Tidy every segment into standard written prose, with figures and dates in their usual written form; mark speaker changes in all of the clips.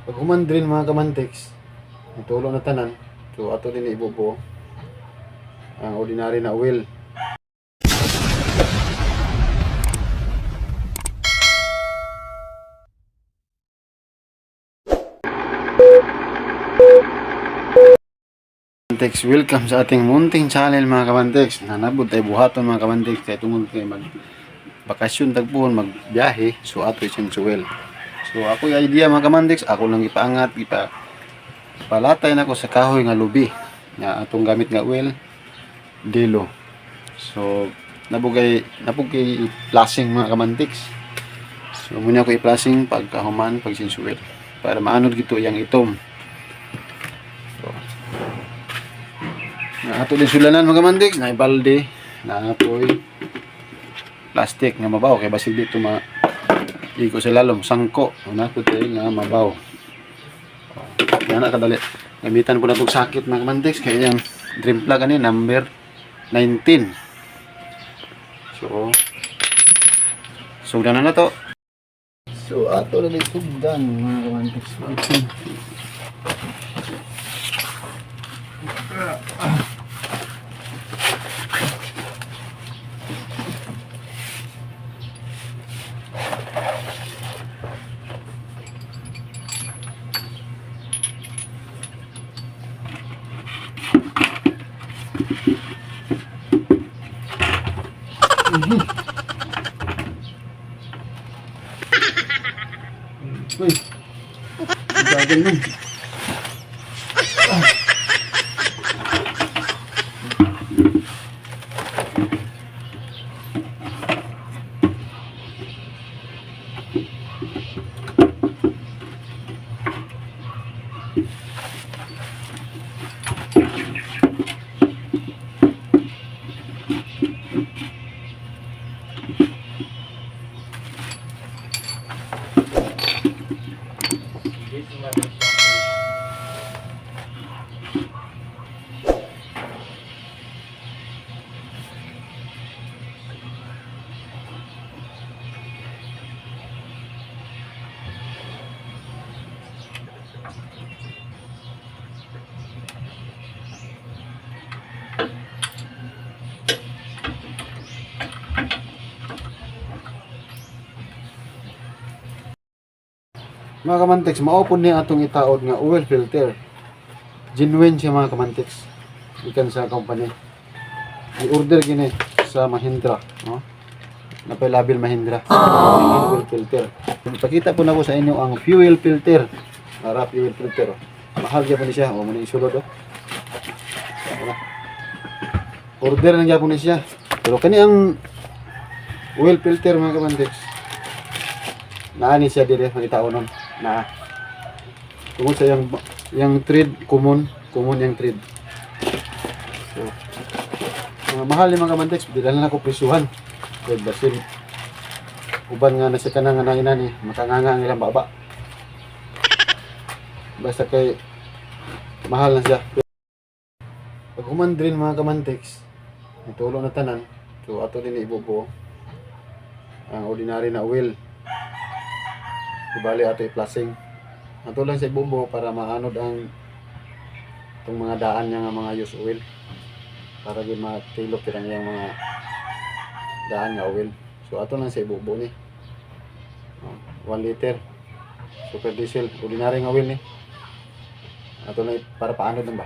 Speaker 1: Pag human drain mga kamantiks, itulo na tanan. So ato din ibubo ang ordinary na oil. Kamantiks, welcome sa ating munting channel mga kamantiks. Nanabod tayo buhaton mga kamantiks kaya tungod kayo mag bakasyon tagpuan magbiyahe, so ato isin suwel. So ako yung idea mga kamantiks, ako lang ipaangat, palatay na ko sa kahoy nga lubi nga atong gamit nga oil dilo. So napugay i-flashing mga kamantiks. So muna ako i-flashing pagkahuman pag sinsuel para maanod gito yang itom. So na ato din sulanan mga kamantiks, na ibalde na apoy plastic nga mabaw kay basig dito iko sa lalom sangko na ko nga mabaw. Yan na kadali. Gamitan ko na itong sakit mga kamantiks kaya yung dream plug ani number 19. So sugdan na to. So ato na din sugdan mga kamantiks. Uy, gagal nun. Mga kamantiks, maupod niya atong itaod nga oil filter. Genuine siya mga kamantiks. Ikan sa company. I-order gini sa Mahindra, no? Napay label Mahindra. Oil filter. Ipakita po na ko sa inyo ang fuel filter. Para fuel filter. Mahal siya po ni siya. O muna isulod o. Order na niya po ni siya. Pero kani ang oil filter mga kamantiks. Naani siya dire magitaonon na tungod sa yung thread common yung thread. So mahal yung mga kamantiks, dila na ako presyuhan kay basin uban nga nasa kanang nga nanginani makanganga ang ilang baba basta kay mahal na siya. Pag human drain mga kamantiks, itulo na tanan. So ato din ibubo ang ordinary na oil. Ibali ato i-flashing. Ato lang sa ibubo para maanod ang itong mga daan niya nga mga use oil. Para di matilok kirang yung mga daan nga oil. So ato lang sa ibubo ni. 1 liter. Super diesel. Ordinary nga oil ni. Ato lang para paanod lang ba?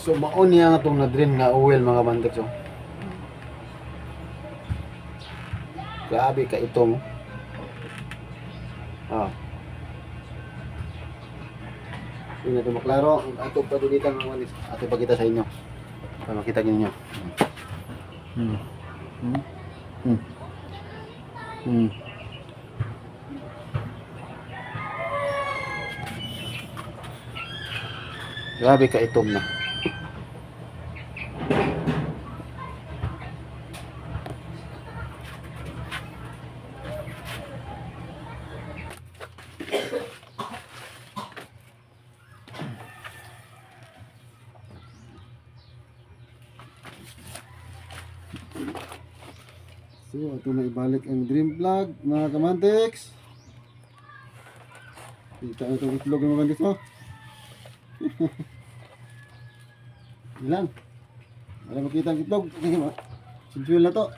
Speaker 1: So maon niya nga itong na-drain nga oil mga kamantiks. Grabe ka ito mo. Ah. Hindi na ito maklaro. Ato pa dulitan mga kabandex. Ato pa kita sa inyo. Para makita ninyo. Hmm. Hmm. Hmm. Hmm. Grabe ka itom na. So, ito na ibalik ang dream vlog, mga kamantex. Kita na itong itlog ng mga kamantex mo. Ilan? Wala makita ang itlog. Sinsuel na to.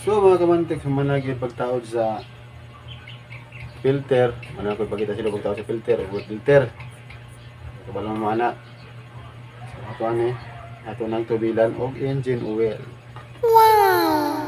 Speaker 1: So mga kamantik, managin pagtaod sa filter. Managin pagkita sila pagtaod sa filter. Filter. Kabalang mga anak. So ito eh. Ato nang tubilan o engine oil. Wow!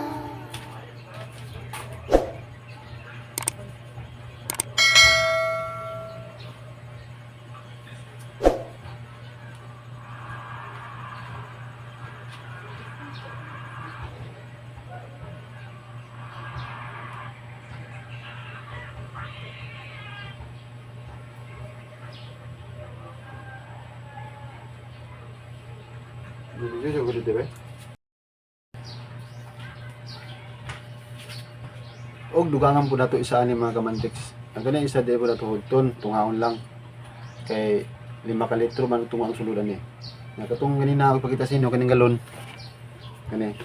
Speaker 1: Dito ko dito ba? Og dugangan po nato isa ani mga kamantiks. Ang ganyan isa di po nato hugton, tungaon lang. Kay 5 ka litro man tunga ang suludan ni. Nakatong ganina ako pakita sa inyo kaning galon. Kani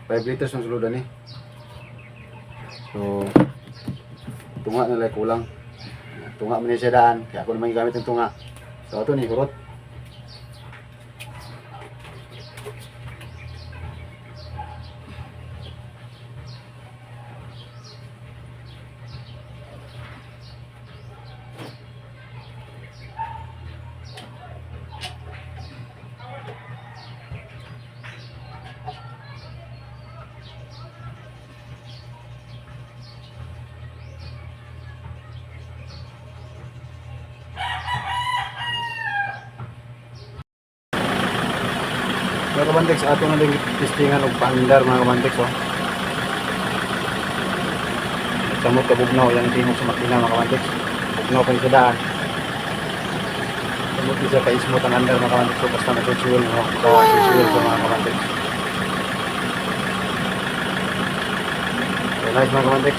Speaker 1: 5 liters ang suludan ni. So tunga na lang kulang. Tunga man ni siya daan, kaya ako naman gamit ang tunga. So ato ni kurot. Mga kabantex, ato na din testingan og paandar mga kabantex oh. Samot ka bugnaw, yan tinog sa makina mga kabantex. Bugnaw pa sa daan. Samot isa ka ismot ang andar mga kabantex so basta nag-fuel mo. Bawa fuel sa mga kabantex. So nice mga kabantex.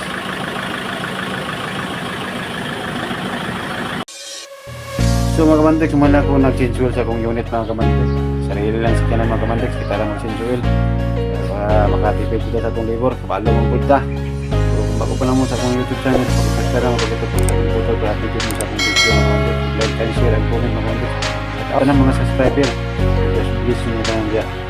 Speaker 1: So mga kabantex, umala ko nag-change oil sa akong unit mga kabantex. Sarili lang sa kanan mga kamantex, kita lang mag-change oil para makatipid kita sa itong labor, kabalo mong punta. So kung bago pa lang mo sa akong YouTube channel, pag-subscribe mo, pag-ito po sa akong photo para update mo sa akong video mga kamantex. Like and share and comment mga kamantex. At ako ng mga subscriber, just please nyo lang dyan.